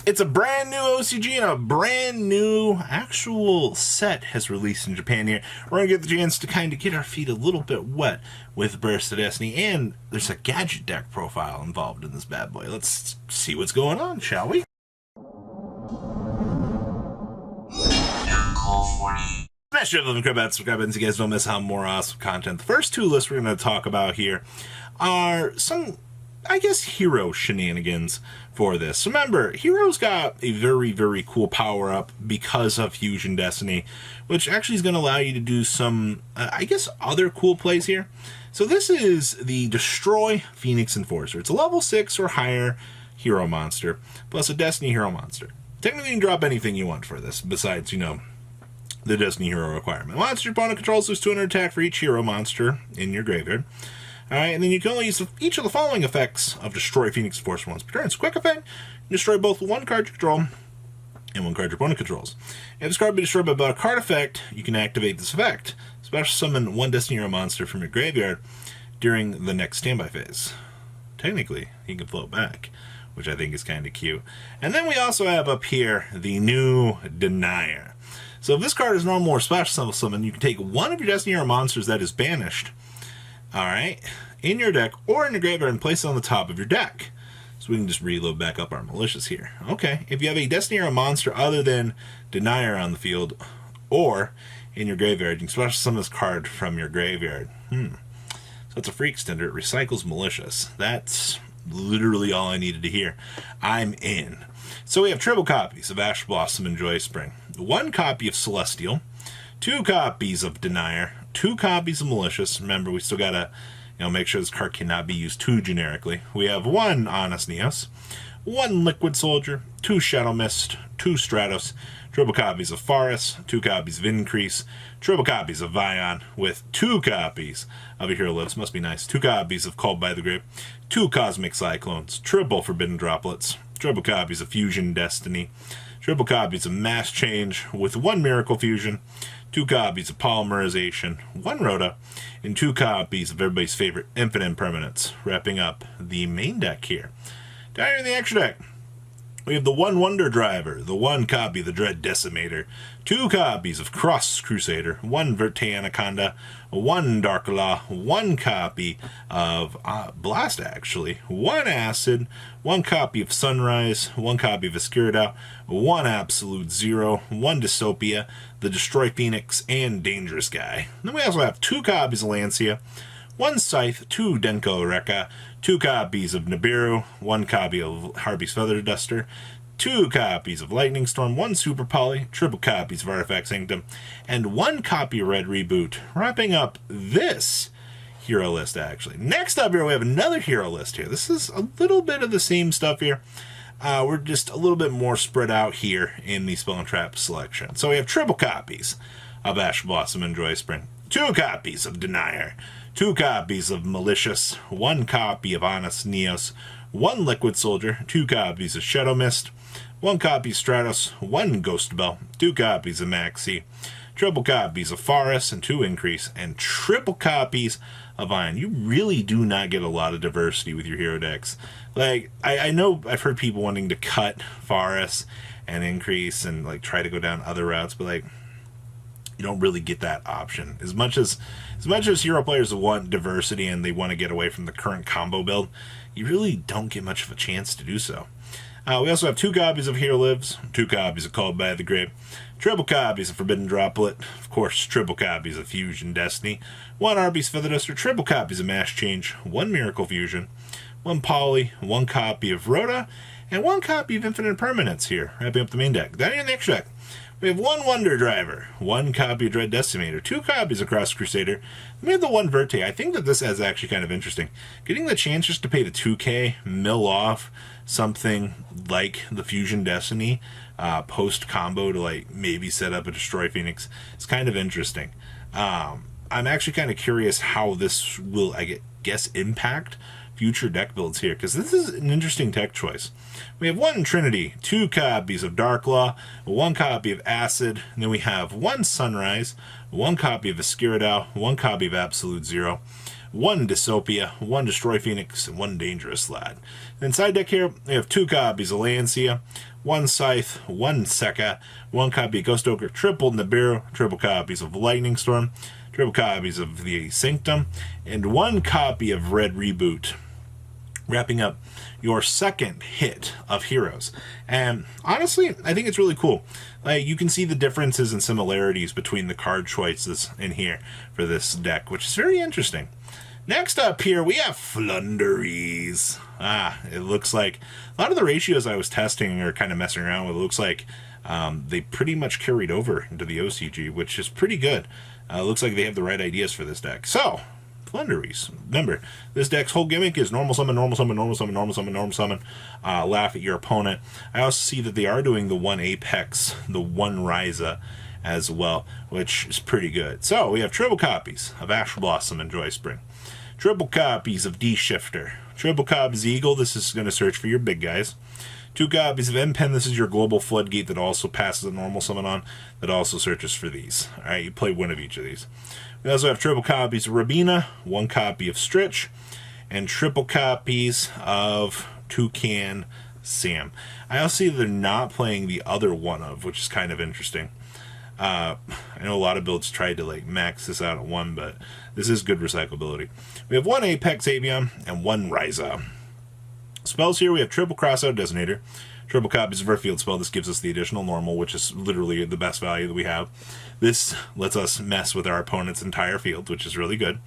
It's a brand new OCG and a brand new actual set has released in Japan here. We're going to get the chance to kind of get our feet a little bit wet with Burst of Destiny, and there's a gadget deck profile involved in this bad boy. Let's see what's going on, shall we? Smash your little crab buttons. You guys don't miss out more awesome content. The first two lists we're going to talk about here are some, I guess, hero shenanigans for this. Remember, Hero's got a very, very cool power-up because of Fusion Destiny, which actually is going to allow you to do some, I guess, other cool plays here. So this is the Destroy Phoenix Enforcer. It's a level 6 or higher hero monster, plus a Destiny hero monster. Technically, you can drop anything you want for this, besides, you know, the Destiny hero requirement. Monster your opponent controls lose 200 attack for each hero monster in your graveyard. Alright, and then you can only use each of the following effects of Destroy Phoenix Enforcer once per turn. It's a quick effect. You destroy both one card you control and one card your opponent controls. If this card be destroyed by a card effect, you can activate this effect. Special summon one Destiny hero monster from your graveyard during the next standby phase. Technically, he can float back, which I think is kind of cute. And then we also have up here the new Denier. So if this card is normal or special summon, you can take one of your Destiny hero monsters that is banished, alright, in your deck or in your graveyard and place it on the top of your deck. So we can just reload back up our malicious here. Okay, if you have a Destiny hero monster other than Denier on the field or in your graveyard, you can special summon this card from your graveyard. So it's a free extender. It recycles malicious. That's literally all I needed to hear. I'm in. So we have triple copies of Ash Blossom and Joy Spring, one copy of Celestial, two copies of Denier, two copies of Malicious. Remember, we still gotta, make sure this card cannot be used too generically. We have one Honest Neos, one Liquid Soldier, two Shadow Mist, two Stratos, triple copies of Faris, two copies of Increase, triple copies of Vion, with two copies of A Hero Lives, must be nice, two copies of Called by the Grave, two Cosmic Cyclones, triple Forbidden Droplets, triple copies of Fusion Destiny, triple copies of Mass Change with one Miracle Fusion, two copies of Polymerization, one Rhoda, and two copies of everybody's favorite Infinite Impermanence, wrapping up the main deck here. Down here in the extra deck, we have the one Wonder Driver, the one copy of the Dread Decimator, two copies of Cross Crusader, one Verte Anaconda, one Dark Law, one copy of Blast, actually, one Acid, one copy of Sunrise, one copy of Escurida, one Absolute Zero, one Dystopia, the Destroy Phoenix, and Dangerous Guy. And then we also have two copies of Lancia, one Scythe, two Denko Rekka, two copies of Nibiru, one copy of Harpy's Feather Duster, two copies of Lightning Storm, one Super Poly, triple copies of Artifact Sanctum, and one copy of Red Reboot, wrapping up this hero list, actually. Next up here, we have another hero list here. This is a little bit of the same stuff here. We're just a little bit more spread out here in the Spell and Trap selection. So we have triple copies of Ash Blossom and Joy Spring, two copies of Denier, two copies of Malicious, one copy of Honest Neos, one Liquid Soldier, two copies of Shadow Mist, one copy of Stratos, one Ghost Bell, two copies of Maxi, triple copies of Faris and two Increase, and triple copies of Ion. You really do not get a lot of diversity with your hero decks. Like, I know I've heard people wanting to cut Faris and Increase and like try to go down other routes, but like, you don't really get that option. As much as hero players want diversity and they want to get away from the current combo build, you really don't get much of a chance to do so. We also have two copies of Hero Lives, two copies of Called by the Grave, triple copies of Forbidden Droplet, of course, triple copies of Fusion Destiny, one Arby's Feather Duster, triple copies of Mass Change, one Miracle Fusion, one Poly, one copy of Rhoda, and one copy of Infinite Impermanence here, wrapping up the main deck. Down here in the extra deck, we have one Wonder Driver, one copy of Dread Decimator, two copies of Cross Crusader, and we have the one Verte. I think that this is actually kind of interesting. Getting the chance just to pay the 2K, mill off something like the Fusion Destiny post-combo to like maybe set up a Destroy Phoenix is kind of interesting. I'm actually kind of curious how this will, I guess, impact future deck builds here, because this is an interesting tech choice. We have one Trinity, two copies of Dark Law, one copy of Acid, and then we have one Sunrise, one copy of Escurida, one copy of Absolute Zero, one Dystopia, one Destroy Phoenix, and one Dangerous Lad. Inside deck here, we have two copies of Lancia, 1 Scythe, 1 Sekka, 1 copy of Ghost Ogre, triple Nibiru, triple copies of Lightning Storm, triple copies of the Sanctum, and 1 copy of Red Reboot. Wrapping up your second hit of heroes. And honestly, I think it's really cool. Like, you can see the differences and similarities between the card choices in here for this deck, which is very interesting. Next up here, we have Flundereeze. It looks like a lot of the ratios I was testing or kind of messing around with, it looks like they pretty much carried over into the OCG, which is pretty good. Looks like they have the right ideas for this deck. So, Flundereeze. Remember, this deck's whole gimmick is normal summon, normal summon, normal summon, normal summon, normal summon. Laugh at your opponent. I also see that they are doing the 1 Apex, the 1 Ryza as well, which is pretty good. So, we have triple copies of Ash Blossom and Joy Spring. Triple copies of D-Shifter. Triple copies of Eagle. This is going to search for your big guys. 2 copies of M-Pen. This is your global floodgate that also passes a normal summon on, that also searches for these. Alright, you play one of each of these. We also have triple copies of Rabina, 1 copy of Stritch, and triple copies of Toucan Sam. I also see they're not playing the other one of, which is kind of interesting. I know a lot of builds tried to like max this out at 1, but this is good recyclability. We have 1 Apex Avion and 1 Ryza. Spells here, we have triple Crossout Designator, triple copies of our field spell. This gives us the additional normal, which is literally the best value that we have. This lets us mess with our opponent's entire field, which is really good.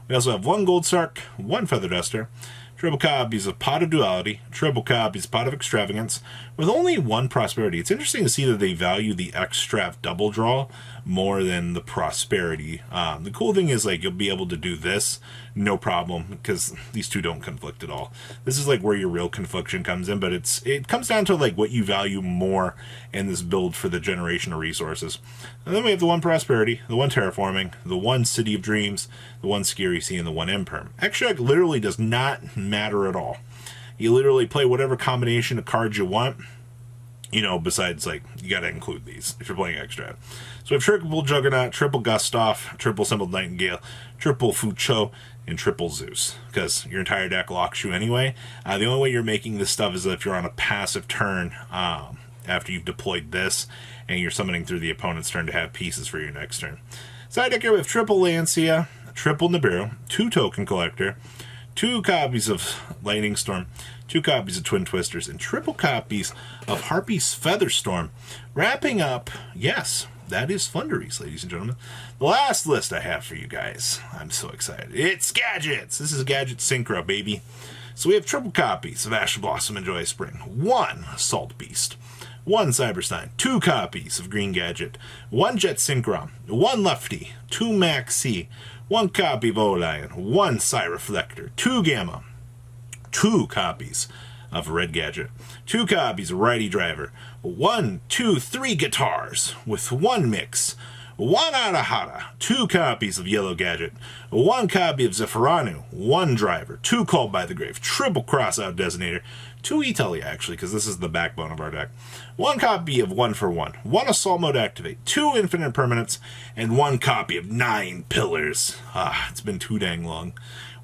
We also have 1 Gold Sark, 1 Feather Duster, triple copies of Pot of Duality, triple copies of Pot of Extravagance, with only 1 Prosperity. It's interesting to see that they value the Extrav double draw more than the Prosperity. The cool thing is, like, you'll be able to do this no problem, because these two don't conflict at all. This is like where your real confliction comes in, but it comes down to like what you value more in this build for the generation of resources. And then we have the 1 Prosperity, the 1 Terraforming, the 1 City of Dreams, the 1 Scary Sea, and the 1 Imperm. Extract literally does not matter at all. You literally play whatever combination of cards you want. You know, besides, like, you gotta include these if you're playing extra. So we have triple Juggernaut, triple Gustav, triple Simple Nightingale, triple Fucho, and triple Zeus, because your entire deck locks you anyway. The only way you're making this stuff is if you're on a passive turn after you've deployed this, and you're summoning through the opponent's turn to have pieces for your next turn. Side deck here we have triple Lancia, triple Nibiru, 2 Token Collector, 2 copies of Lightning Storm, 2 copies of Twin Twisters, and triple copies of Harpy's Featherstorm. Wrapping up, yes, that is Flundereeze, ladies and gentlemen. The last list I have for you guys. I'm so excited. It's Gadgets! This is Gadget Synchro, baby. So we have triple copies of Ash Blossom and Joy Spring, 1 Salt Beast, 1 Cyberstein, 2 copies of Green Gadget, 1 Jet Synchron, 1 Lefty, 2 Max C, 1 copy of Olion, 1 Psy Reflector, 2 Gamma, 2 copies of Red Gadget, 2 copies of Righty Driver, 1, 2, 3 guitars with 1 mix, 1 Arahara, 2 copies of Yellow Gadget, 1 copy of Zephyrannu, 1 Driver, 2 Called by the Grave, triple Crossout Designator, 2 Italia actually, because this is the backbone of our deck, 1 copy of 1 for 1, 1 Assault Mode Activate, 2 Infinite Permanents, and 1 copy of 9 Pillars. It's been too dang long.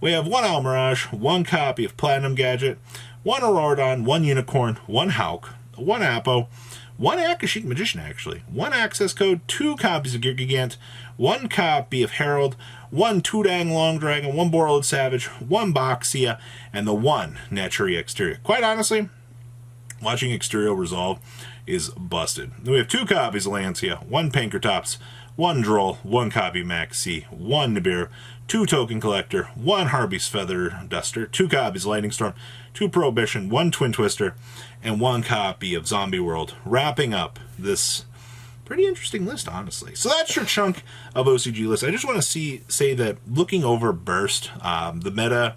We have 1 Almirage, 1 copy of Platinum Gadget, 1 Auroradon, 1 Unicorn, 1 Hulk, 1 Apo, 1 Akashic Magician actually, 1 Access Code, 2 copies of Gigant, 1 copy of Herald, 1 Tudang Long Dragon, 1 Borrowed Savage, 1 Boxia, and the 1 Naturi Exterior. Quite honestly, watching Exterior Resolve is busted. Then we have 2 copies of Lancia, 1 Pankratops, 1 Droll, 1 copy Max C, 1 Nibiru, 2 Token Collector, 1 Harpy's Feather Duster, 2 copies of Lightning Storm, 2 Prohibition, 1 Twin Twister, and 1 copy of Zombie World, wrapping up this pretty interesting list, honestly. So that's your chunk of OCG list. I just want to say that looking over Burst, the meta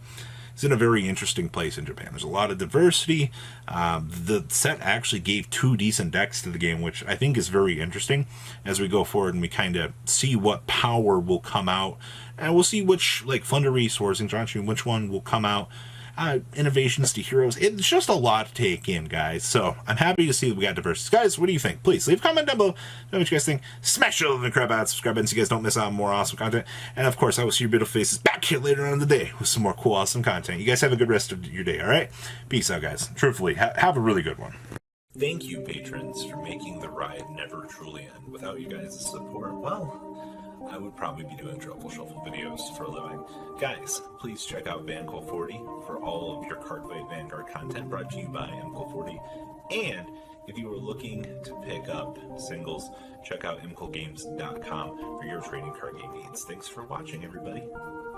is in a very interesting place in Japan. There's a lot of diversity. The set actually gave 2 decent decks to the game, which I think is very interesting as we go forward and we kind of see what power will come out. And we'll see which, like Flundereeze, Soaring Janshi, which one will come out. Innovations to heroes. It's just a lot to take in, guys. So I'm happy to see that we got diversity. Guys, what do you think? Please leave a comment down below. Know what you guys think. Smash the like crap out, subscribe button so you guys don't miss out on more awesome content. And of course, I will see your beautiful faces back here later on in the day with some more cool, awesome content. You guys have a good rest of your day, alright? Peace out, guys. Truthfully, have a really good one. Thank you, patrons, for making the ride never truly end. Without you guys' support, well, I would probably be doing Truffle Shuffle videos for a living. Guys, please check out Vanquill40 for all of your Cardfight Vanguard content brought to you by Vanquill40. And if you are looking to pick up singles, check out imquillgames.com for your trading card game needs. Thanks for watching, everybody.